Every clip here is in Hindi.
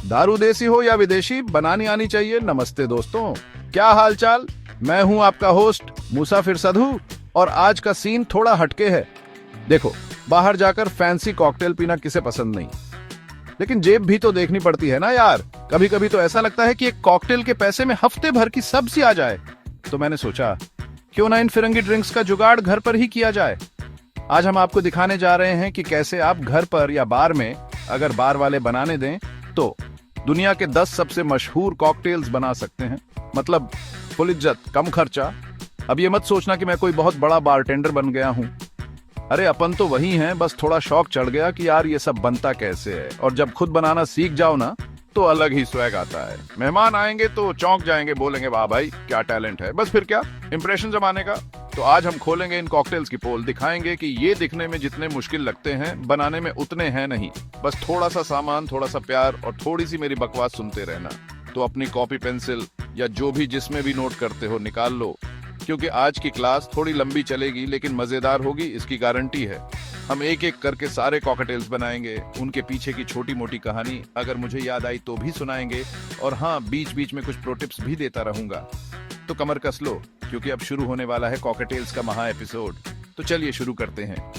दारू देसी हो या विदेशी, बनानी आनी चाहिए। नमस्ते दोस्तों, क्या हाल चाल। मैं हूं आपका होस्ट मुसाफिर साधु और आज का सीन थोड़ा हटके है। देखो, बाहर जाकर फैंसी कॉकटेल पीना किसे पसंद नहीं, लेकिन जेब भी तो देखनी पड़ती है ना यार। कभी कभी तो ऐसा लगता है कि एक कॉकटेल के पैसे में हफ्ते भर की सब्जी आ जाए। तो मैंने सोचा क्यों ना इन फिरंगी ड्रिंक्स का जुगाड़ घर पर ही किया जाए। आज हम आपको दिखाने जा रहे हैं कि कैसे आप घर पर या बार में, अगर बार वाले बनाने दें तो, दुनिया के 10 सबसे मशहूर कॉकटेल्स बना सकते हैं। मतलब फुल इज्जत, कम खर्चा। अब ये मत सोचना कि मैं कोई बहुत बड़ा बारटेंडर बन गया हूं। अरे अपन तो वही हैं, बस थोड़ा शौक चढ़ गया कि यार ये सब बनता कैसे है। और जब खुद बनाना सीख जाओ ना तो अलग ही स्वैग आता है। मेहमान आएंगे तो चौंक जाएंगे, बोलेंगे वाह भाई क्या टैलेंट है। बस फिर क्या, इंप्रेशन जमाने का। तो आज हम खोलेंगे इन कॉकटेल्स की पोल, दिखाएंगे कि ये दिखने में जितने मुश्किल लगते हैं, बनाने में उतने हैं नहीं। बस थोड़ा सा सामान, थोड़ा सा प्यार और थोड़ी सी मेरी बकवास सुनते रहना। तो अपनी कॉपी पेंसिल या जो भी जिसमें भी नोट करते हो निकाल लो, क्योंकि आज की क्लास थोड़ी लंबी चलेगी लेकिन मजेदार होगी, इसकी गारंटी है। हम एक एक करके सारे कॉकटेल्स बनाएंगे, उनके पीछे की छोटी मोटी कहानी अगर मुझे याद आई तो भी सुनाएंगे। और हाँ, बीच बीच में कुछ प्रो टिप्स भी देता रहूंगा। तो कमर कस लो, क्योंकि अब शुरू होने वाला है कॉकटेल्स का महा एपिसोड। तो चलिए शुरू करते हैं।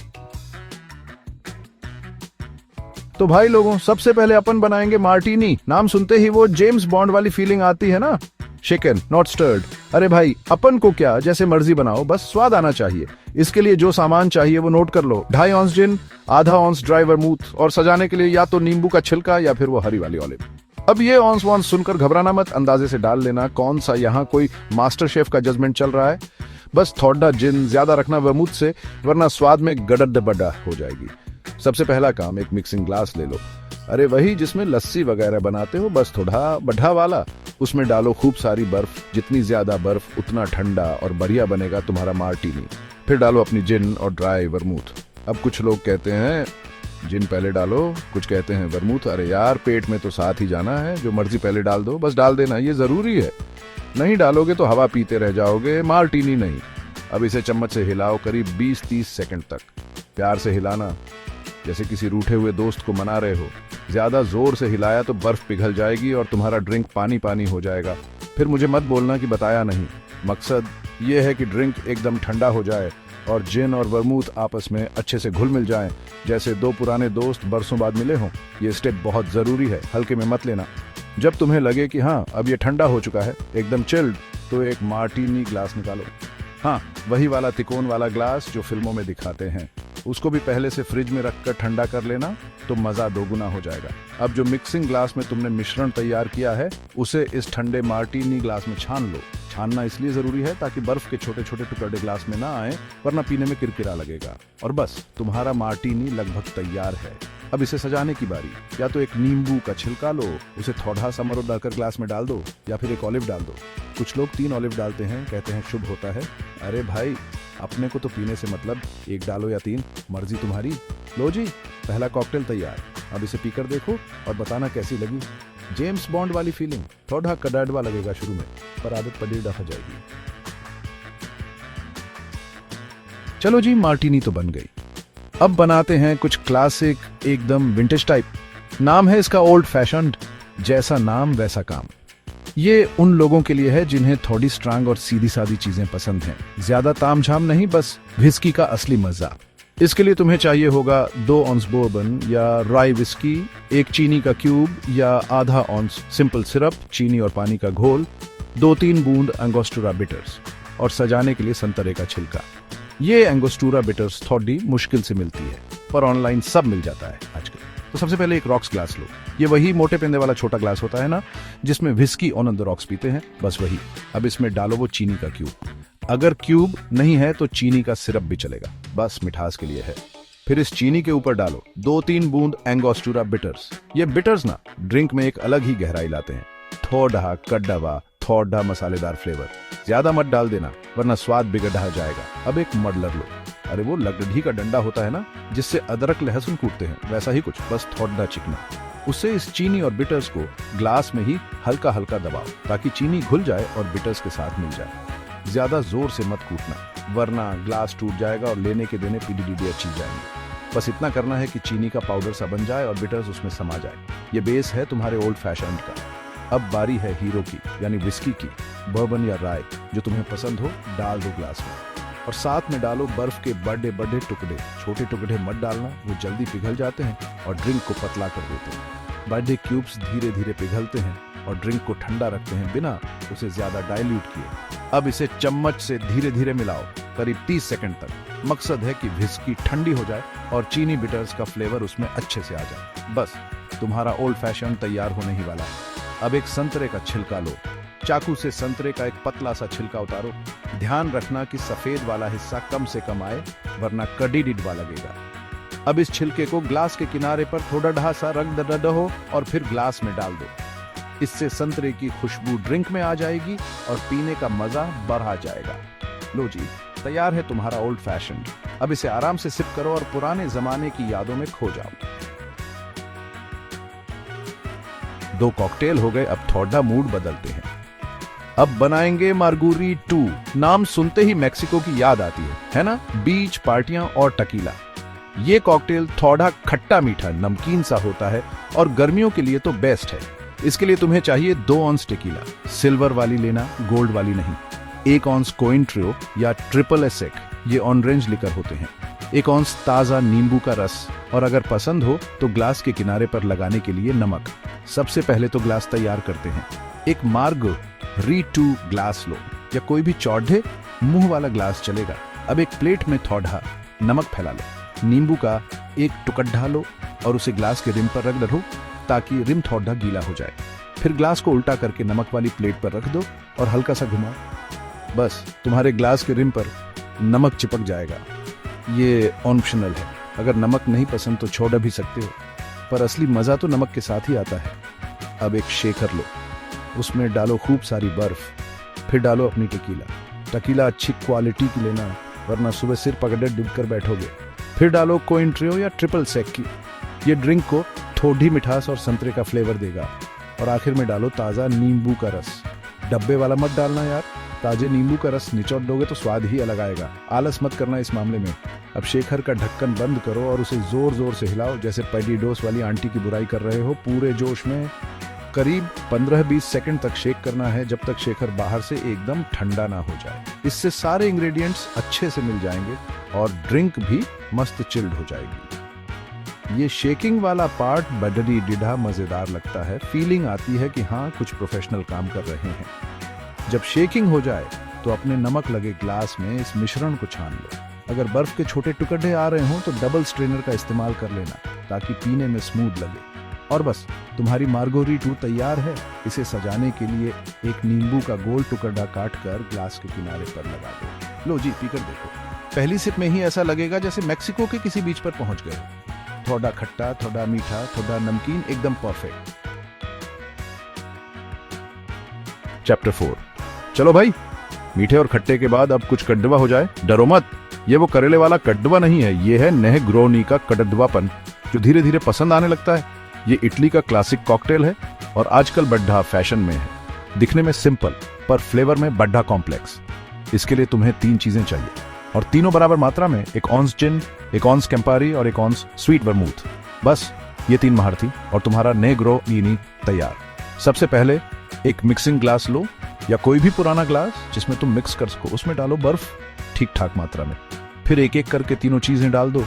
तो भाई लोगों, सबसे पहले अपन बनाएंगे मार्टिनी। नाम सुनते ही वो जेम्स बॉन्ड वाली फीलिंग आती है ना। शेकन नॉट स्टर्ड। अरे भाई, अपन को क्या, जैसे मर्जी बनाओ, बस स्वाद आना चाहिए। इसके लिए जो सामान चाहिए वो नोट कर लो। 2.5 ऑंस जिन, आधा ऑंस ड्राई वर्मूथ, और सजाने के लिए या तो नींबू का छिलका या फिर वो हरी वाली ऑलिव। अब ये ऑंस वॉन्स सुनकर घबराना मत, अंदाजे से डाल लेना। कौन सा यहाँ कोई मास्टर शेफ का जजमेंट चल रहा है। बस थोड़ा जिन ज्यादा रखना वर्मूथ से, वरना स्वाद में गडद बड़ा हो जाएगी। सबसे पहला काम, एक मिक्सिंग ग्लास ले लो। अरे वही जिसमें लस्सी वगैरह बनाते हो, बस थोड़ा बढ़ा वाला। उसमें डालो खूब सारी बर्फ। जितनी ज्यादा बर्फ उतना ठंडा और बढ़िया बनेगा तुम्हारा मार्टिनी। फिर डालो अपनी जिन और ड्राई वर्मूथ। अब कुछ लोग कहते हैं जिन पहले डालो, कुछ कहते हैं वर्मूथ। अरे यार, पेट में तो साथ ही जाना है, जो मर्जी पहले डाल दो, बस डाल देना, ये जरूरी है। नहीं डालोगे तो हवा पीते रह जाओगे, मार्टिनी नहीं। अब इसे चम्मच से हिलाओ करीब 20-30 सेकंड तक। प्यार से हिलाना, जैसे किसी रूठे हुए दोस्त को मना रहे हो। ज्यादा जोर से हिलाया तो बर्फ पिघल जाएगी और तुम्हारा ड्रिंक पानी पानी हो जाएगा। फिर मुझे मत बोलना कि बताया नहीं। मकसद ये है कि ड्रिंक एकदम ठंडा हो जाए और जिन और वर्मूथ आपस में अच्छे से घुल मिल जाएं, जैसे दो पुराने दोस्त बरसों बाद मिले हों। ये स्टेप बहुत जरूरी है, हल्के में मत लेना। जब तुम्हें लगे कि हाँ अब ये ठंडा हो चुका है, एकदम चिल्ड, तो एक मार्टिनी ग्लास निकालो। हाँ, वही वाला तिकोन वाला ग्लास जो फिल्मों में दिखाते हैं। उसको भी पहले से फ्रिज में रखकर ठंडा कर लेना, तो मजा दोगुना हो जाएगा। अब जो मिक्सिंग ग्लास में तुमने मिश्रण तैयार किया है, उसे इस ठंडे मार्टिनी ग्लास में छान लो। छानना इसलिए जरूरी है ताकि बर्फ के छोटे छोटे टुकड़े ग्लास में ना आए, वरना पीने में किरकिरा लगेगा। और बस तुम्हारा मार्टिनी लगभग तैयार है। अब इसे सजाने की बारी। या तो एक नींबू का छिलका लो, उसे थोड़ा सा मरो डालकर ग्लास में डाल दो, या फिर एक ऑलिव डाल दो। कुछ लोग 3 ऑलिव डालते हैं, कहते हैं शुभ होता है। अरे भाई, अपने को तो पीने से मतलब, एक डालो या 3, मर्जी तुम्हारी। लो जी, पहला कॉकटेल तैयार। अब इसे पीकर देखो और बताना कैसी लगी। जेम्स बॉन्ड वाली फीलिंग। थोड़ा कड़वा लगेगा शुरू में, पर आदत पड़ी हो जाएगी। चलो जी, मार्टिनी तो बन गई। अब बनाते हैं कुछ क्लासिक, एकदम विंटेज टाइप। नाम है इसका ओल्ड फैशन्ड। जैसा नाम वैसा काम। ये उन लोगों के लिए है जिन्हें थोड़ी स्ट्रांग और सीधी सादी चीजें पसंद हैं। ज्यादा तामझाम नहीं, बस विस्की का असली मजा। इसके लिए तुम्हें चाहिए होगा 2 ऑंस बोर्बन या राई विस्की, 1 चीनी का क्यूब या आधा ऑंस सिंपल सिरप, चीनी और पानी का घोल, 2-3 बूंद एंगोस्टुरा बिटर्स, और सजाने के लिए संतरे का छिलका। ये एंगोस्टुरा बिटर्स थोड़ी मुश्किल से मिलती है, पर ऑनलाइन सब मिल जाता है आजकल। तो सबसे पहले एक रॉक्स ग्लास लो। ये वही मोटे पेंदे वाला छोटा ग्लास होता है ना, जिसमें विस्की ऑन द रॉक्स पीते हैं, बस वही। अब इसमें डालो वो चीनी का क्यूब। अगर क्यूब नहीं है तो चीनी का सिरप भी चलेगा, बस मिठास के लिए है। फिर इस चीनी के ऊपर डालो 2-3 बूंद एंगोस्टुरा बिटर्स। ये बिटर्स ना ड्रिंक में एक अलग ही गहराई लाते हैं। थोड़ा कड़वा, थोड़ा मसालेदार फ्लेवर। ज्यादा मत डाल देना, वरना स्वाद बिगड़ जाएगा। अब एक मडलर लो। अरे वो लकड़ी का डंडा होता है ना, जिससे अदरक लहसुन कूटते हैं, वैसा ही कुछ, बस थोड़ा चिकना। उससे इस चीनी और बिटर्स को ग्लास में ही हल्का हल्का दबाओ, ताकि चीनी घुल जाए और बिटर्स के साथ मिल जाए। ज्यादा जोर से मत कूटना, वरना ग्लास टूट जाएगा और लेने के देने पीडीडीडी अच्छी जाएंगे। बस इतना करना है कि चीनी का पाउडर सा बन जाए और बिटर्स उसमें समा जाए। ये बेस है तुम्हारे ओल्ड फैशन का। अब बारी है हीरो की, यानी विस्की की। बर्बन या राय जो तुम्हें पसंद हो डाल दो ग्लास में, और साथ में डालो बर्फ के बड़े बड़े टुकड़े। छोटे टुकड़े मत डालना, वो जल्दी पिघल जाते हैं और ड्रिंक को पतला कर देते हैं। बड़े क्यूब्स धीरे धीरे पिघलते हैं और ड्रिंक को ठंडा रखते हैं बिना उसे ज्यादा डाइल्यूट किए। अब इसे चम्मच से धीरे धीरे मिलाओ करीब 30 सेकंड तक। मकसद है कि विस्की ठंडी हो जाए और चीनी बिटर्स का फ्लेवर उसमें अच्छे से आ जाए। बस तुम्हारा ओल्ड फैशन तैयार होने ही वाला है। अब एक संतरे का छिलका लो, चाकू से संतरे का एक पतला सा छिलका उतारो। ध्यान रखना कि सफेद वाला हिस्सा कम से कम आए, वरना कड़ी डिडवा लगेगा। अब इस छिलके को ग्लास के किनारे पर थोड़ा ढासा रख दो और फिर ग्लास में डाल दो। इससे संतरे की खुशबू ड्रिंक में आ जाएगी और पीने का मजा बढ़ा जाएगा। लो जी, तैयार है तुम्हारा ओल्ड फैशन। अब इसे आराम से सिप करो और पुराने जमाने की यादों में खो जाओ। 2 कॉकटेल हो गए, अब थोड़ा मूड बदलते हैं। अब बनाएंगे मार्गुरिटू। नाम सुनते ही मेक्सिको की याद आती है ना? बीच पार्टियां और टकीला। ये कॉकटेल थोड़ा खट्टा मीठा नमकीन सा होता है और गर्मियों के लिए तो बेस्ट है। इसके लिए तुम्हें चाहिए 2 ऑन्स टेकीला। सिल्वर वाली लेना, गोल्ड वाली नहीं। 1 ऑन्स कोइंट्रो या ट्रिपल एसेक, ये ऑरेंज लिकर होते हैं। 1 ऑन्स ताजा नींबू का रस, और अगर पसंद हो तो ग्लास के किनारे पर लगाने के लिए नमक। सबसे पहले तो ग्लास तैयार करते हैं। एक मार्गरिटू ग्लास लो, या कोई भी चौड़े मुंह वाला ग्लास चलेगा। अब एक प्लेट में थोड़ा नमक फैला लो, नींबू का एक टुकड़ा लो और उसे ग्लास के रिम पर रख दो ताकि रिम थोड़ा गीला हो जाए। फिर ग्लास को उल्टा करके नमक वाली प्लेट पर रख दो और हल्का सा घुमाओ। बस तुम्हारे ग्लास के रिम पर नमक चिपक जाएगा। ये ऑप्शनल है, अगर नमक नहीं पसंद तो छोड़ भी सकते हो, पर असली मजा तो नमक के साथ ही आता है। अब एक शेकर लो, उसमें डालो खूब सारी बर्फ, फिर डालो अपनी टकीला अच्छी क्वालिटी की लेना, वरना सुबह सिर पकड़े डूबकर बैठोगे। फिर डालो कोइंट्रो या ट्रिपल सेक की, ये ड्रिंक को थोड़ी मिठास और संतरे का फ्लेवर देगा। और आखिर में डालो ताज़ा नींबू का रस। डब्बे वाला मत डालना यार, ताजे नींबू का रस निचोड़ दोगे तो स्वाद ही अलग आएगा। आलस मत करना इस मामले में। अब शेखर का ढक्कन बंद करो और उसे जोर जोर से हिलाओ, जैसे पेडिडोस वाली आंटी की बुराई कर रहे हो। पूरे जोश में करीब 15-20 सेकंड तक शेक करना है, जब तक शेखर बाहर से एकदम ठंडा ना हो जाए। इससे सारे इंग्रेडिएंट्स अच्छे से मिल जाएंगे और ड्रिंक भी मस्त चिल्ड हो जाएगी। ये शेकिंग वाला पार्ट बड़ी डिढ़ा मजेदार लगता है। फीलिंग आती है कि हाँ, कुछ प्रोफेशनल काम कर रहे हैं। जब शेकिंग हो जाए तो अपने नमक लगे ग्लास में इस मिश्रण को छान लो। अगर बर्फ के छोटे टुकड़े आ रहे हो तो डबल स्ट्रेनर का इस्तेमाल कर लेना ताकि पीने में स्मूथ लगे। और बस तुम्हारी मार्गरिटू तैयार है। इसे सजाने के लिए एक नींबू का गोल टुकड़ा काट कर ग्लास के किनारे पर लगा दो। लो जी, पीकर देखो। पहली सिप में ही ऐसा लगेगा जैसे मेक्सिको के किसी बीच पर पहुंच गए। थोड़ा खट्टा, थोड़ा मीठा, थोड़ा नमकीन, एकदम परफेक्ट। चैप्टर 4। चलो भाई, मीठे और खट्टे के बाद अब कुछ कड्डवा हो जाए। डरो मत, ये वो करेले वाला कड्डवा नहीं है, ये है नेग्रोनी का कड्डवापन जो धीरे धीरे पसंद आने लगता है। ये इटली का क्लासिक कॉकटेल है और आजकल बड्ढा फैशन में है। दिखने में सिंपल पर फ्लेवर में बड्ढा कॉम्प्लेक्स। इसके लिए तुम्हें 3 चीजें चाहिए और तीनों बराबर मात्रा में। 1 ऑन्स जिन, 1 ऑन्स कैंपारी और 1 ऑन्स स्वीट वर्मूथ। बस ये 3 महार थी और तुम्हारा नेग्रोनी तैयार। सबसे पहले एक मिक्सिंग ग्लास लो या कोई भी पुराना ग्लास जिसमें तुम मिक्स कर सको। उसमें डालो बर्फ ठीक ठाक मात्रा में। फिर एक एक करके तीनों चीजें डाल दो,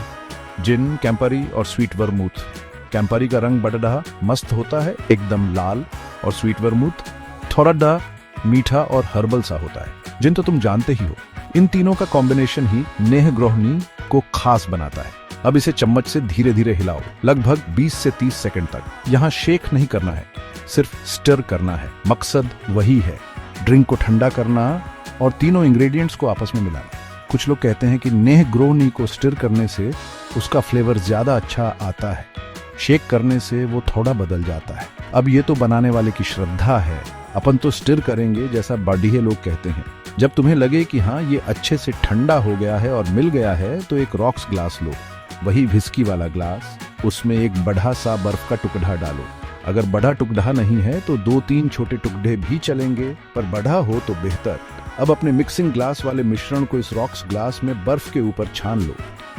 जिन, कैंपारी और स्वीट वर्मूथ। कैंपारी का रंग बड़ा मस्त होता है, एकदम लाल, और स्वीट वर्मूथ थोड़ा मीठा और हर्बल सा होता है। जिन तो तुम जानते ही हो। इन तीनों का कॉम्बिनेशन ही नेग्रोनी को खास बनाता है। अब इसे चम्मच से धीरे धीरे हिलाओ, लगभग 20 से 30 सेकंड तक। यहाँ शेक नहीं करना है, सिर्फ स्टर करना है। मकसद वही है, ड्रिंक को ठंडा करना और तीनों इंग्रेडिएंट्स को आपस में मिलाना। कुछ लोग कहते हैं कि नेग्रोनी को स्टर करने से उसका फ्लेवर ज्यादा अच्छा आता है, शेक करने से वो थोड़ा बदल जाता है। अब ये तो बनाने वाले की श्रद्धा है, अपन तो स्टर करेंगे जैसा बढ़िया लोग कहते हैं। जब तुम्हें लगे कि हाँ, ये अच्छे से ठंडा हो गया है और मिल गया है तो एक रॉक्स ग्लास लो, वही विस्की वाला ग्लास। उसमें एक बड़ा सा बर्फ का टुकड़ा डालो। अगर बड़ा टुकड़ा नहीं है तो 2-3 छोटे टुकड़े भी चलेंगे, पर बड़ा हो तो बेहतर। अब अपने मिक्सिंग ग्लास वाले मिश्रण को इस रॉक्स ग्लास में बर्फ के ऊपर छान लो।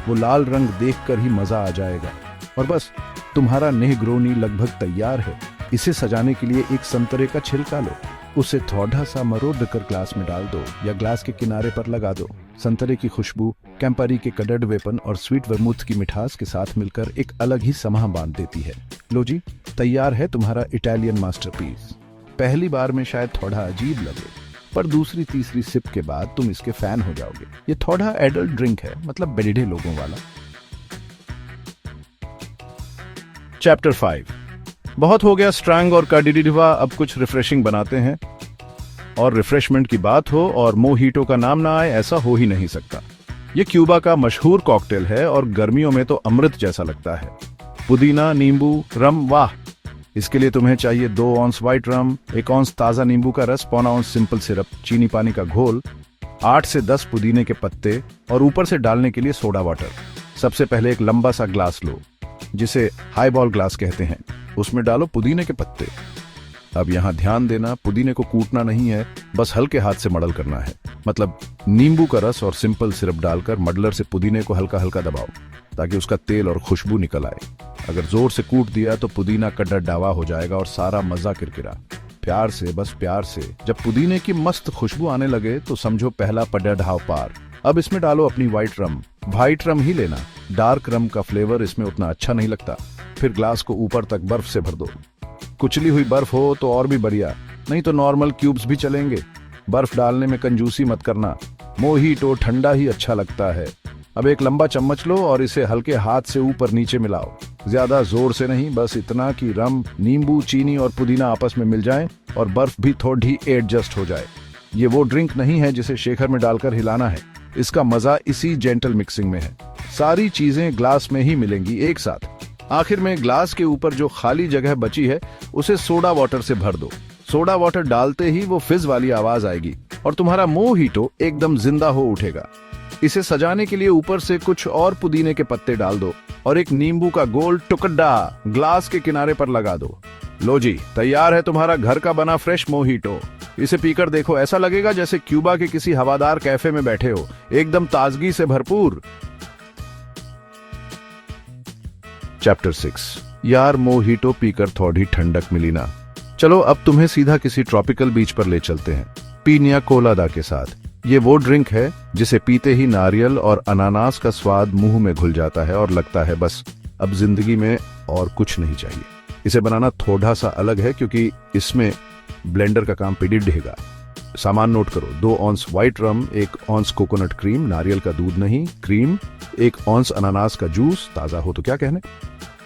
वो लाल रंग देखकर ही मजा आ जाएगा। और बस तुम्हारा नेग्रोनी लगभग तैयार है। इसे सजाने के लिए एक संतरे का छिलका लो, उसे थोड़ा सा मरोड़ कर ग्लास में डाल दो या ग्लास के किनारे पर लगा दो। संतरे की खुशबू कैंपरी के कड़र्ड वेपन और स्वीट वर्मूथ की मिठास के साथ मिलकर एक अलग ही समाह बांध देती है। लो जी, तैयार है तुम्हारा इटालियन मास्टरपीस। पहली बार में शायद थोड़ा अजीब लगे, पर दूसरी तीसरी सिप के बाद तुम इसके फैन हो जाओगे। ये थोड़ा एडल्ट ड्रिंक है, मतलब बड़े लोगों वाला। चैप्टर 5। बहुत हो गया स्ट्रैंग और कार्डिडिवा, अब कुछ रिफ्रेशिंग बनाते हैं। और रिफ्रेशमेंट की बात हो और मोहिटो का नाम ना आए, ऐसा हो ही नहीं सकता। ये क्यूबा का मशहूर कॉकटेल है और गर्मियों में तो अमृत जैसा लगता है। पुदीना, नींबू, रम, वाह। इसके लिए तुम्हें चाहिए 2 ऑंस व्हाइट रम, 1 ऑंस ताजा नींबू का रस, 1/4 ऑंस सिंपल सिरप, चीनी पानी का घोल, 8 से 10 पुदीने के पत्ते और ऊपर से डालने के लिए सोडा वाटर। सबसे पहले एक लंबा सा ग्लास लो, जिसे हाईबॉल ग्लास कहते हैं। उसमें डालो पुदीने के पत्ते। अब यहाँ ध्यान देना, पुदीने को कूटना नहीं है, बस हल्के हाथ से मडल करना है। मतलब नींबू का रस और सिंपल सिरप डालकर मडलर से पुदीने को हल्का हल्का दबाओ ताकि उसका तेल और खुशबू निकल आए। अगर जोर से कूट दिया तो पुदीना का डड्डावा हो जाएगा और सारा मजा किरकिरा। प्यार से, बस प्यार से। जब पुदीने की मस्त खुशबू आने लगे तो समझो पहला पड्डा ढाव पार। अब इसमें डालो अपनी व्हाइट रम। व्हाइट रम ही लेना, डार्क रम का फ्लेवर इसमें उतना अच्छा नहीं लगता। फिर ग्लास को ऊपर तक बर्फ से भर दो। कुचली हुई बर्फ हो तो और भी बढ़िया, नहीं तो नॉर्मल क्यूब्स भी चलेंगे। बर्फ डालने में कंजूसी मत करना, मोहिटो ठंडा ही अच्छा लगता है। अब एक लंबा चम्मच लो और इसे हल्के हाथ से ऊपर नीचे मिलाओ। ज्यादा जोर से नहीं, बस इतना कि रम, नींबू, चीनी और पुदीना आपस में मिल जाएं और बर्फ भी थोड़ी एडजस्ट हो जाए। ये वो ड्रिंक नहीं है जिसे शेकर में डालकर हिलाना है। इसका मजा इसी जेंटल मिक्सिंग में है। सारी चीजें ग्लास में ही मिलेंगी एक साथ। आखिर में ग्लास के ऊपर जो खाली जगह बची है उसे सोडा वाटर से भर दो। सोडा वाटर डालते ही वो फिज वाली आवाज आएगी और तुम्हारा मोहिटो एकदम जिंदा हो उठेगा। इसे सजाने के लिए ऊपर से कुछ और पुदीने के पत्ते डाल दो और एक नींबू का गोल टुकड़ा ग्लास के किनारे पर लगा दो। लो जी, तैयार है तुम्हारा घर का बना फ्रेश मोहिटो। इसे पीकर देखो, ऐसा लगेगा जैसे क्यूबा के किसी हवादार कैफे में बैठे हो, एकदम ताजगी से भरपूर। चैप्टर 6। यार, मोहिटो पीकर थोड़ी ठंडक मिली ना। चलो अब तुम्हें सीधा किसी ट्रॉपिकल बीच पर ले चलते हैं, पीनिया कोलादा के साथ। ये वो ड्रिंक है जिसे पीते ही नारियल और अनानास का स्वाद मुंह में घुल जाता है और लगता है बस अब जिंदगी में और कुछ नहीं चाहिए। इसे बनाना थोड़ा सा अलग है क्योंकि इसमें ब्लेंडर का काम पीढ़ी ढेगा। सामान नोट करो, 2 ऑंस व्हाइट रम, 1 ऑंस कोकोनट क्रीम, नारियल का दूध नहीं, क्रीम, 1 ऑंस अनानास का जूस, ताजा हो तो क्या कहने,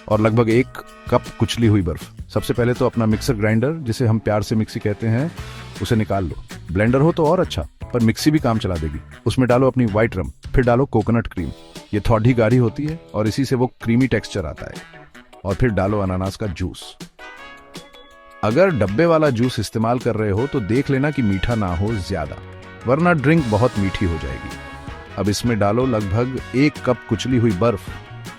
और लगभग 1 कप कुचली हुई बर्फ। सबसे पहले तो अपना मिक्सर ग्राइंडर, जिसे हम प्यार से मिक्सी कहते हैं, उसे निकाल लो। ब्लेंडर हो तो और अच्छा, पर मिक्सी भी काम चला देगी। उसमें डालो अपनी व्हाइट रम, फिर डालो कोकोनट क्रीम। ये थोड़ी गाढ़ी होती है और इसी से वो क्रीमी टेक्सचर आता है। और फिर डालो अनानास का जूस। अगर डब्बे वाला जूस इस्तेमाल कर रहे हो तो देख लेना कि मीठा ना हो ज्यादा, वरना ड्रिंक बहुत मीठी हो जाएगी। अब इसमें डालो लगभग 1 कप कुचली हुई बर्फ।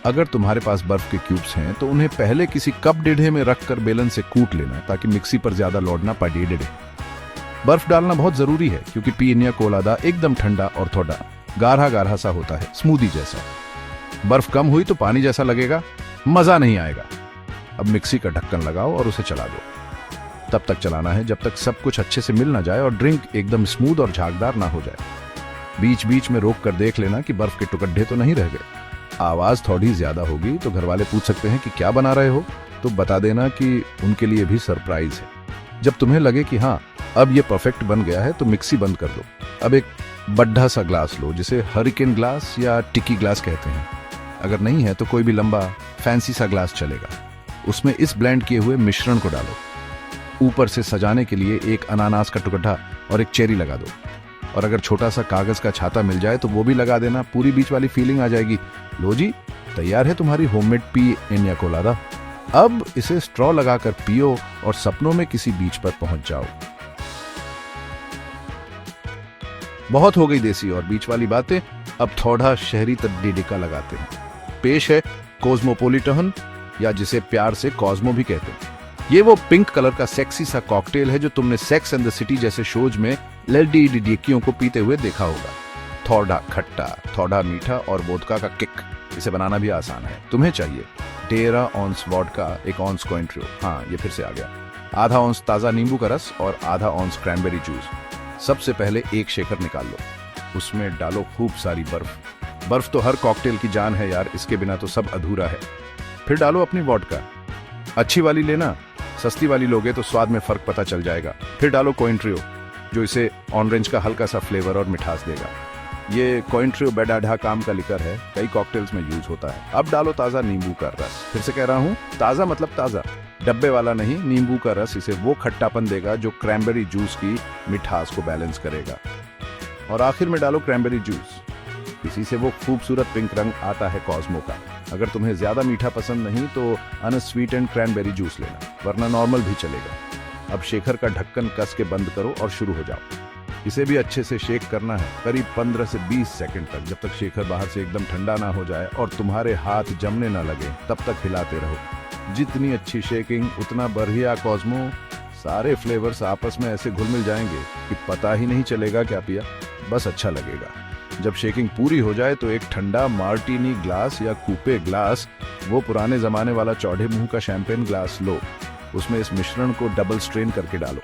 अगर तुम्हारे पास बर्फ के क्यूब्स हैं तो उन्हें पहले किसी कप डेढ़े में रखकर बेलन से कूट लेना ताकि मिक्सी पर ज्यादा लोड ना पड़े। बर्फ डालना बहुत जरूरी है क्योंकि पीनिया कोलादा एकदम ठंडा और थोड़ा गाढ़ा गाढ़ा सा होता है, स्मूदी जैसा। बर्फ कम हुई तो पानी जैसा लगेगा, मजा नहीं आएगा। अब मिक्सी का ढक्कन लगाओ और उसे चला दो। तब तक चलाना है जब तक सब कुछ अच्छे से मिल ना जाए और ड्रिंक एकदम स्मूथ और झागदार ना हो जाए। बीच बीच में रोक कर देख लेना कि बर्फ के टुकड़े तो नहीं रह गए। आवाज थोड़ी ज्यादा होगी तो घर वाले पूछ सकते हैं कि क्या बना रहे हो, तो बता देना कि उनके लिए भी सरप्राइज है। जब तुम्हें लगे कि हाँ अब ये परफेक्ट बन गया है तो मिक्सी बंद कर दो। अब एक बड्ढा सा ग्लास लो, जिसे हरिकेन ग्लास या टिकी ग्लास कहते हैं। अगर नहीं है तो कोई भी लंबा फैंसी सा ग्लास चलेगा। उसमें इस ब्लेंड किए हुए मिश्रण को डालो। ऊपर से सजाने के लिए 1 अनानास का टुकड़ा और 1 चेरी लगा दो। और अगर छोटा सा कागज का छाता मिल जाए तो वो भी लगा देना, पूरी बीच वाली फीलिंग आ जाएगी। लो जी, तैयार है तुम्हारी होममेड पीनिया कोलादा। अब इसे स्ट्रॉ लगाकर पियो और सपनों में किसी बीच पर पहुंच जाओ। बहुत हो गई देसी और बीच वाली बातें, अब थोड़ा शहरी तड़का लगाते हैं। पेश है कॉस्मोपोलिटन, या जिसे प्यार से कॉस्मो भी कहते हैं। ये वो पिंक कलर का सेक्सी सा कॉकटेल है जो तुमने सेक्स एंड द सिटी जैसे शोज में लड़की को पीते हुए देखा होगा। थोड़ा खट्टा, थोड़ा मीठा और वोदका का किक। इसे बनाना भी आसान है। तुम्हें चाहिए 13 ऑन्स वोडका, 1 ऑन्स कोइंट्रो, हाँ ये फिर से आ गया, आधा ऑन्स ताजा नींबू का रस और आधा ऑन्स क्रैनबेरी जूस। सबसे पहले एक शेकर निकाल लो, उसमें डालो खूब सारी बर्फ। बर्फ तो हर कॉकटेल की जान है यार, इसके बिना तो सब अधूरा है। फिर डालो अपनी वोडका, अच्छी वाली लेना, सस्ती वाली लोगे तो स्वाद में फर्क पता चल जाएगा। फिर डालो कोइंट्रियो जो इसे ऑरेंज का हल्का सा फ्लेवर और मिठास देगा। ये कोइंट्रियो बेडाढ़ा काम का लिकर है, कई कॉकटेल्स में यूज होता है। अब डालो ताजा नींबू का रस। फिर से कह रहा हूँ, ताजा मतलब ताजा, डब्बे वाला नहीं। नींबू का रस इसे वो खट्टापन देगा जो क्रैनबेरी जूस की मिठास को बैलेंस करेगा। और आखिर में डालो क्रैनबेरी जूस, इसी से वो खूबसूरत पिंक रंग आता है कॉस्मो का। अगर तुम्हें ज्यादा मीठा पसंद नहीं तो अनस्वीटेंड क्रैनबेरी जूस लेना, वरना नॉर्मल भी चलेगा। अब शेकर का ढक्कन कस के बंद करो और शुरू हो जाओ। इसे भी अच्छे से शेक करना है, करीब 15 से 20 सेकंड तक, जब तक शेकर बाहर से एकदम ठंडा ना हो जाए और तुम्हारे हाथ जमने ना लगे, तब तक हिलाते रहो। जितनी अच्छी शेकिंग उतना बढ़िया कॉस्मो। सारे फ्लेवर्स आपस में ऐसे घुल मिल जाएंगे कि पता ही नहीं चलेगा क्या पिया, बस अच्छा लगेगा। जब शेकिंग पूरी हो जाए तो एक ठंडा मार्टिनी ग्लास या कूपे ग्लास, वो पुराने जमाने वाला चौड़े मुंह का शैंपेन ग्लास लो। उसमें इस मिश्रण को डबल स्ट्रेन करके डालो।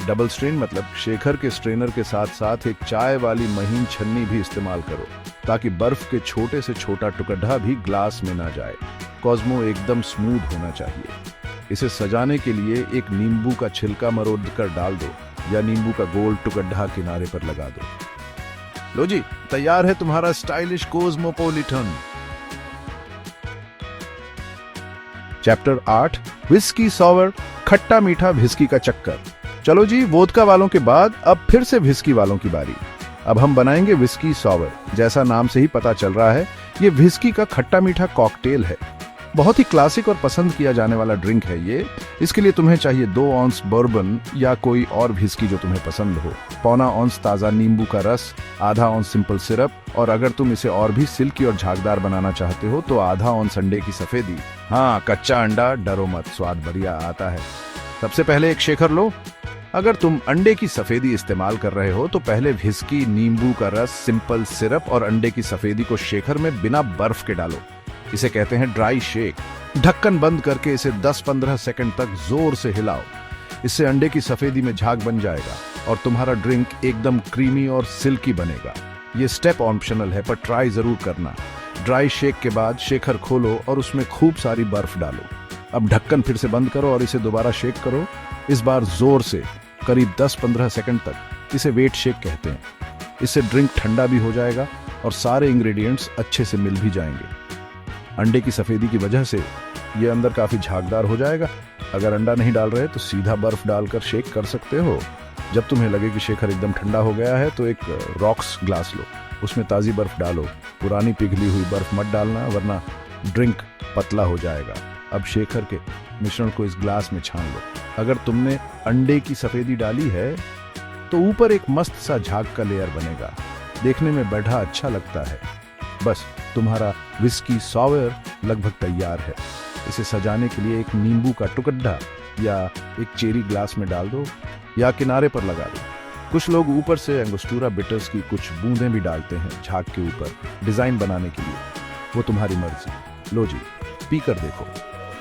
डबल स्ट्रेन मतलब शेकर के स्ट्रेनर के साथ साथ एक चाय वाली महीन छन्नी भी इस्तेमाल करो, ताकि बर्फ के छोटे से छोटा टुकड़ा भी ग्लास में ना जाए। कॉस्मो एकदम स्मूथ होना चाहिए। इसे सजाने के लिए एक नींबू का छिलका मरोड़ कर डाल दो या नींबू का गोल टुकड़ा किनारे पर लगा दो। लो जी, तैयार है तुम्हारा stylish cosmopolitan. Chapter 8, whisky sour, खट्टा मीठा व्हिस्की का चक्कर। चलो जी, वोदका वालों के बाद अब फिर से व्हिस्की वालों की बारी। अब हम बनाएंगे विस्की सॉवर। जैसा नाम से ही पता चल रहा है, ये व्हिस्की का खट्टा मीठा कॉकटेल है। बहुत ही क्लासिक और पसंद किया जाने वाला ड्रिंक है ये। इसके लिए तुम्हें चाहिए 2 ऑन्स बourbon या कोई और व्हिस्की जो तुम्हें पसंद हो, 1.25 ऑन्स ताजा नींबू का रस, आधा ऑन्स सिंपल सिरप, और अगर तुम इसे और भी सिल्की और झागदार बनाना चाहते हो तो आधा ऑन्स अंडे की सफेदी। हाँ, कच्चा अंडा, डरो मत, स्वाद बढ़िया आता है। सबसे पहले एक शेकर लो। अगर तुम अंडे की सफेदी इस्तेमाल कर रहे हो तो पहले व्हिस्की, नींबू का रस, सिंपल सिरप और अंडे की सफेदी को शेकर में बिना बर्फ के डालो। इसे कहते हैं ड्राई शेक। ढक्कन बंद करके इसे 10-15 सेकंड तक जोर से हिलाओ। इससे अंडे की सफेदी में झाग बन जाएगा और तुम्हारा ड्रिंक एकदम क्रीमी और सिल्की बनेगा। ये स्टेप ऑप्शनल है, पर ट्राई जरूर करना। ड्राई शेक के बाद शेकर खोलो और उसमें खूब सारी बर्फ डालो। अब ढक्कन फिर से बंद करो और इसे दोबारा शेक करो, इस बार जोर से, करीब 10-15 सेकंड तक। इसे वेट शेक कहते हैं। इससे ड्रिंक ठंडा भी हो जाएगा और सारे इंग्रेडिएंट्स अच्छे से मिल भी जाएंगे। अंडे की सफेदी की वजह से ये अंदर काफी झागदार हो जाएगा। अगर अंडा नहीं डाल रहे तो सीधा बर्फ डालकर शेक कर सकते हो। जब तुम्हें लगे कि शेकर एकदम ठंडा हो गया है तो एक रॉक्स ग्लास लो, उसमें ताजी बर्फ डालो। पुरानी पिघली हुई बर्फ मत डालना, वरना ड्रिंक पतला हो जाएगा। अब शेकर के मिश्रण को इस ग्लास में छान लो। अगर तुमने अंडे की सफेदी डाली है तो ऊपर एक मस्त सा झाग का लेयर बनेगा, देखने में बढ़ा अच्छा लगता है। बस तुम्हारा विस्की सॉवर लगभग तैयार है। इसे सजाने के लिए एक नींबू का टुकड़ा या एक चेरी ग्लास में डाल दो या किनारे पर लगा दो। कुछ लोग ऊपर से एंगोस्टूरा बिटर्स की कुछ बूंदें भी डालते हैं झाग के ऊपर, डिजाइन बनाने के लिए। वो तुम्हारी मर्जी। लो जी, पी कर देखो।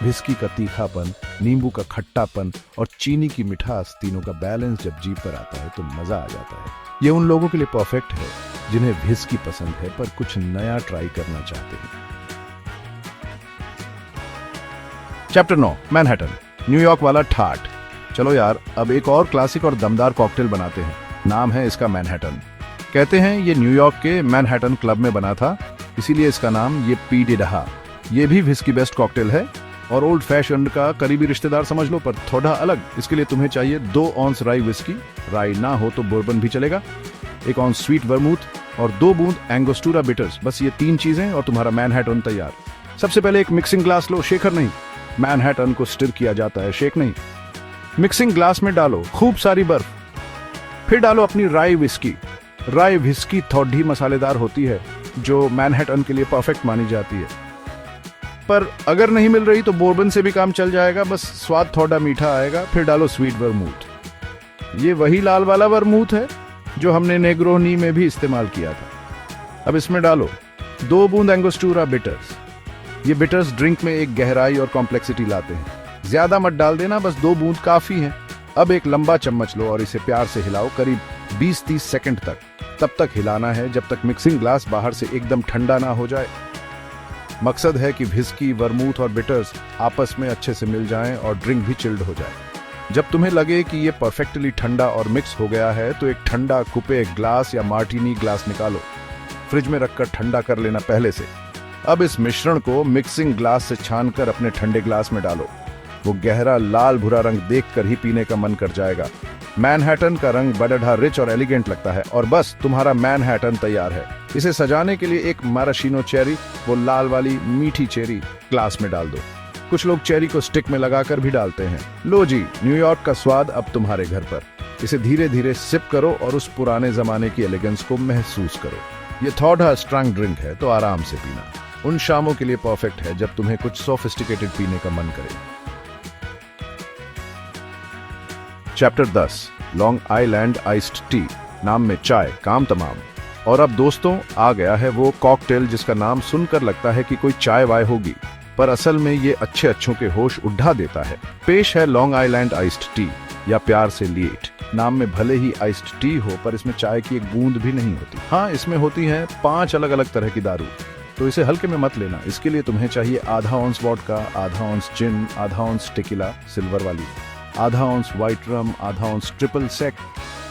व्हिस्की का तीखापन, नींबू का खट्टापन और चीनी की मिठास, तीनों का बैलेंस जब जीभ पर आता है तो मजा आ जाता है। ये उन लोगों के लिए परफेक्ट है जिन्हें व्हिस्की पसंद है पर कुछ नया ट्राई करना चाहते हैं। चैप्टर 9, मैनहट्टन, न्यूयॉर्क वाला ठाठ। चलो यार, अब एक और क्लासिक और दमदार कॉकटेल बनाते हैं। नाम है इसका मैनहट्टन। कहते हैं ये न्यूयॉर्क के मैनहट्टन क्लब में बना था, इसीलिए इसका नाम ये पी डी रहा। ये भी व्हिस्की बेस्ट कॉकटेल है और ओल्ड फैशन का करीबी रिश्तेदार समझ लो, पर थोड़ा अलग। इसके लिए तुम्हें चाहिए 2 ऑन्स राई व्हिस्की, राई ना हो तो बोर्बन भी चलेगा, 1 ऑन्स स्वीट वर्मूथ और 2 बूंद एंगोस्टूरा बिटर्स। बस ये 3 चीजें और तुम्हारा मैनहट्टन तैयार। सबसे पहले एक मिक्सिंग ग्लास लो, शेकर नहीं। मैनहट्टन को स्टिर किया जाता है, शेक नहीं। मिक्सिंग ग्लास में डालो खूब सारी बर्फ, फिर डालो अपनी राई व्हिस्की। राई व्हिस्की थोड़ी मसालेदार होती है, जो मैनहट्टन के लिए परफेक्ट मानी जाती है। पर अगर नहीं मिल रही तो बोर्बन से भी काम चल जाएगा, बस स्वाद थोड़ा मीठा आएगा। फिर डालो स्वीट वर्मूथ। ये वही लाल वाला वर्मूथ है जो हमने नेग्रोनी में भी इस्तेमाल किया था। अब इसमें डालो 2 बूंद एंगोस्टूरा बिटर्स। ये बिटर्स ड्रिंक में एक गहराई और कॉम्प्लेक्सिटी लाते हैं। ज्यादा मत डाल देना, बस 2 बूंद काफी है। अब एक लंबा चम्मच लो और इसे प्यार से हिलाओ करीब 20-30 सेकंड तक। तब तक हिलाना है जब तक मिक्सिंग ग्लास बाहर से एकदम ठंडा ना हो जाए। मकसद है कि व्हिस्की, वर्मूथ और बिटर्स आपस में अच्छे से मिल जाएं और ड्रिंक भी चिल्ड हो जाए। जब तुम्हें लगे कि ये परफेक्टली ठंडा और मिक्स हो गया है तो एक ठंडा कुपे ग्लास या मार्टिनी ग्लास निकालो। फ्रिज में रखकर ठंडा कर लेना पहले से। अब इस मिश्रण को मिक्सिंग ग्लास से छानकर अपने ठंडे ग्लास में डालो। वो गहरा लाल भूरा रंग देखकर ही पीने का मन कर जाएगा। मैनहट्टन का रंग बड़ा रिच और एलिगेंट लगता है और बस तुम्हारा मैनहट्टन तैयार है। इसे सजाने के लिए एक माराशिनो चेरी, वो लाल वाली मीठी चेरी, ग्लास में डाल दो। कुछ लोग चेरी को स्टिक में लगाकर भी डालते हैं। लो जी, न्यूयॉर्क का स्वाद अब तुम्हारे घर पर। इसे धीरे धीरे सिप करो और उस पुराने जमाने की एलिगेंस को महसूस करो। ये थोड़ा स्ट्रांग ड्रिंक है तो आराम से पीना। उन शामों के लिए परफेक्ट है जब तुम्हें कुछ सोफिस्टिकेटेड पीने का मन करे। Chapter 10 long island iced T. नाम में चाय, काम तमाम। और अब दोस्तों आ गया है वो कॉकटेल जिसका नाम सुनकर लगता है कि कोई चाय वाय होगी, पर असल में ये अच्छे अच्छों के होश उड़ा देता है। पेश है लॉन्ग आइलैंड आइस्ड टी, या प्यार से लिएट। नाम में भले ही आइस्ड टी हो पर इसमें चाय की एक बूंद भी नहीं होती। हाँ, इसमें होती है 5 अलग अलग तरह की दारू, तो इसे हल्के में मत लेना। इसके लिए तुम्हें चाहिए आधा ऑन्स वोडका, आधा ऑन्स जिन, आधा ऑन्स टेकिला सिल्वर वाली, आधा ऑन्स व्हाइट रम, आधा ऑन्स ट्रिपल सेक,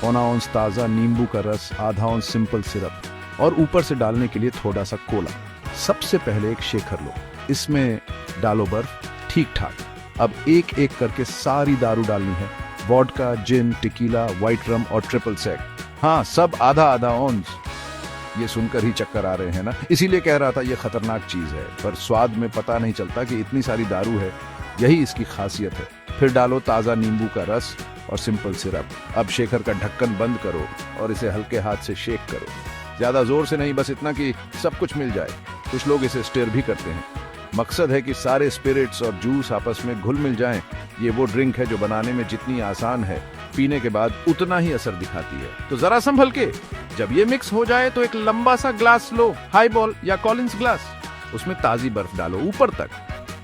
पौना ऑन्स ताजा नींबू का रस, आधा ऑन्स सिंपल सिरप और ऊपर से डालने के लिए थोड़ा सा कोला। सबसे पहले एक शेकर लो, इसमें डालो बर्फ ठीक ठाक। अब एक एक करके सारी दारू डालनी है। वोडका, जिन, टेकीला, व्हाइट रम और ट्रिपल सेक। हाँ, सब आधा आधा ऑन्स। ये सुनकर ही चक्कर आ रहे हैं ना, इसीलिए कह रहा था ये खतरनाक चीज है, पर स्वाद में पता नहीं चलता कि इतनी सारी दारू है। यही इसकी खासियत है। फिर डालो ताजा नींबू का रस और सिंपल सिरप। अब शेकर का ढक्कन बंद करो और इसे हल्के हाथ से शेक करो। ज्यादा जोर से नहीं, बस इतना कि सब कुछ मिल जाए। कुछ लोग इसे स्टिर भी करते हैं। मकसद है कि सारे स्पिरिट्स और जूस आपस में घुल मिल जाएं। ये वो ड्रिंक है जो बनाने में जितनी आसान है, पीने के बाद उतना ही असर दिखाती है। तो जरा संभल के। जब ये मिक्स हो जाए तो एक लंबा सा ग्लास लो, हाईबॉल या कॉलिंस ग्लास। उसमें ताजी बर्फ डालो ऊपर तक।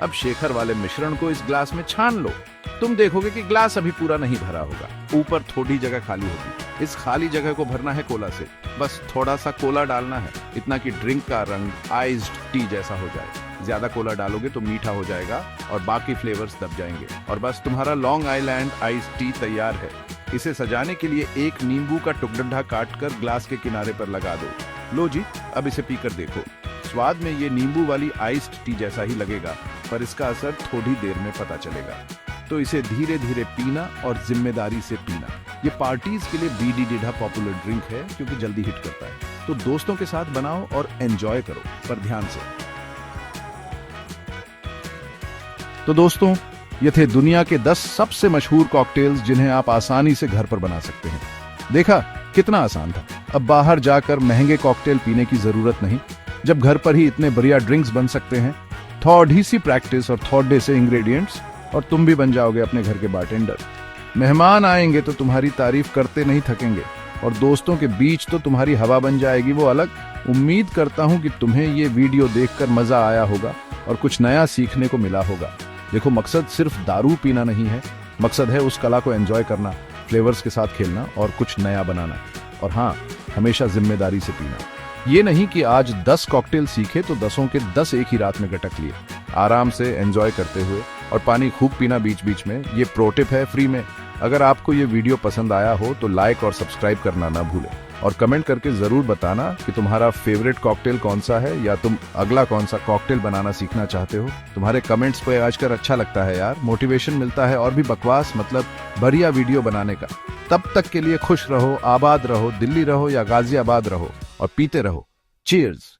अब शेकर वाले मिश्रण को इस ग्लास में छान लो। तुम देखोगे कि ग्लास अभी पूरा नहीं भरा होगा, ऊपर थोड़ी जगह खाली होगी। इस खाली जगह को भरना है कोला से। बस थोड़ा सा कोला डालना है, इतना कि ड्रिंक का रंग आइस्ड टी जैसा हो जाए। ज्यादा कोला डालोगे तो मीठा हो जाएगा और बाकी फ्लेवर्स दब जाएंगे। और बस तुम्हारा लॉन्ग आइलैंड आइस्ड टी तैयार है। इसे सजाने के लिए एक नींबू का टुकड़ा काटकर ग्लास के किनारे पर लगा दो। लो जी, अब इसे पीकर देखो। स्वाद में ये नींबू वाली आइस्ड टी जैसा ही लगेगा, पर इसका असर थोड़ी देर में पता चलेगा। तो इसे धीरे धीरे पीना और जिम्मेदारी से पीना। ये पार्टीज के लिए बीडी डिडा पॉपुलर ड्रिंक है क्योंकि जल्दी हिट करता है। तो दोस्तों के साथ बनाओ और एंजॉय करो, पर ध्यान से। तो दोस्तों, ये थे दुनिया के 10 सबसे मशहूर कॉकटेल्स जिन्हें आप आसानी से घर पर बना सकते हैं। देखा कितना आसान था। अब बाहर जाकर महंगे कॉकटेल पीने की जरूरत नहीं, जब घर पर ही इतने बढ़िया ड्रिंक्स बन सकते हैं। थोड़ी सी प्रैक्टिस और थोड़े से इंग्रेडिएंट्स और तुम भी बन जाओगे अपने घर के बारटेंडर। मेहमान आएंगे तो तुम्हारी तारीफ करते नहीं थकेंगे, और दोस्तों के बीच तो तुम्हारी हवा बन जाएगी वो अलग। उम्मीद करता हूं कि तुम्हें ये वीडियो देखकर मजा आया होगा और कुछ नया सीखने को मिला होगा। देखो, मकसद सिर्फ दारू पीना नहीं है, मकसद है उस कला को एंजॉय करना, फ्लेवर्स के साथ खेलना और कुछ नया बनाना। और हाँ, हमेशा जिम्मेदारी से पीना। ये नहीं कि आज 10 कॉकटेल सीखे तो 10 के 10 एक ही रात में गटक लिए। आराम से एंजॉय करते हुए, और पानी खूब पीना बीच बीच में। ये प्रो टिप है फ्री में। अगर आपको ये वीडियो पसंद आया हो तो लाइक और सब्सक्राइब करना ना भूलें, और कमेंट करके जरूर बताना कि तुम्हारा फेवरेट कॉकटेल कौन सा है, या तुम अगला कौन सा कॉकटेल बनाना सीखना चाहते हो। तुम्हारे कमेंट्स पे आजकल अच्छा लगता है यार, मोटिवेशन मिलता है और भी बकवास मतलब बढ़िया वीडियो बनाने का। तब तक के लिए खुश रहो, आबाद रहो, दिल्ली रहो या गाजियाबाद रहो, और पीते रहो। चीयर्स।